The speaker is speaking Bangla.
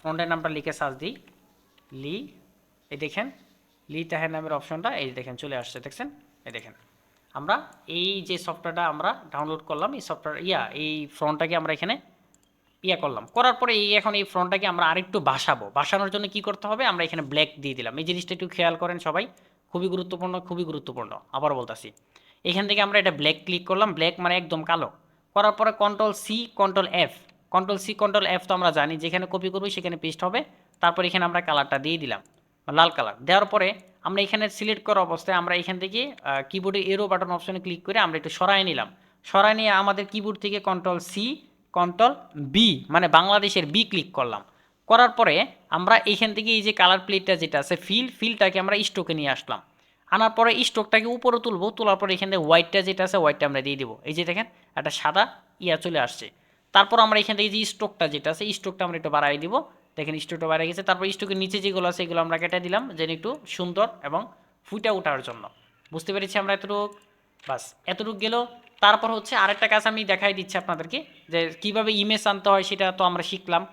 ফন্টের নামটা লিখে সার্চ দিই, লি, এই দেখেন লি তাহের নামের অপশনটা এই দেখেন চলে আসছে, দেখছেন? এই দেখেন আমরা এই যে সফটওয়্যারটা আমরা ডাউনলোড করলাম, এই সফটওয়্যার এই ফ্রন্টটাকে আমরা এখানে করলাম, করার পরে এখন এই ফ্রন্টটাকে আমরা আরেকটু বাসানোর জন্য কি করতে হবে, আমরা এখানে ব্ল্যাক দিয়ে দিলাম। এই জিনিসটা একটু খেয়াল করেন সবাই, খুবই গুরুত্বপূর্ণ, খুবই গুরুত্বপূর্ণ, আবার বলতাছি। এখান থেকে আমরা এটা ব্ল্যাক ক্লিক করলাম, ব্ল্যাক মানে একদম কালো। করার পরে control C control F, control C control F তো আমরা জানি, যেখানে কপি করবো সেখানে পেস্ট হবে। তারপর এখানে আমরা কালারটা দিয়ে দিলাম, লাল কালার দেওয়ার পরে আমরা এখানে সিলেক্ট করা অবস্থায় আমরা এখান থেকে কিবোর্ডে এরো বাটন অপশনে ক্লিক করে আমরা একটু সরাই নিলাম। সরাই নিয়ে আমাদের কিবোর্ড থেকে কন্ট্রোল সি কন্ট্রোল বি মানে বাংলাদেশের বি ক্লিক করলাম। করার পরে আমরা এইখান থেকে এই যে কালার প্লেটটা যেটা আছে ফিলটাকে আমরা স্ট্রোকে নিয়ে আসলাম। আনার পরে স্ট্রোকটাকে উপরে তুলবো, তোলার পরে এখান থেকে হোয়াইটটা যেটা আছে হোয়াইটটা আমরা দিয়ে দেবো। এই যে দেখেন একটা সাদা চলে আসছে। তারপর আমরা এখান থেকে যে স্ট্রোকটা যেটা আছে স্ট্রোকটা আমরা একটু বাড়াই দিব, দেখেন স্ট্রোকটা বাড়াই গেছে। তারপর স্ট্রোকের নিচে যেগুলো আছে এগুলো আমরা কেটে দিলাম, যেন একটু সুন্দর এবং ফুটে ওঠার জন্য। বুঝতে পেরেছি আমরা এতটুক, বাস এতটুক গেল। তারপর হচ্ছে আরেকটা কাজ আমি দেখাই দিচ্ছি আপনাদেরকে, যে কিভাবে ইমেজ আনতে হয় সেটা তো আমরা শিখলাম।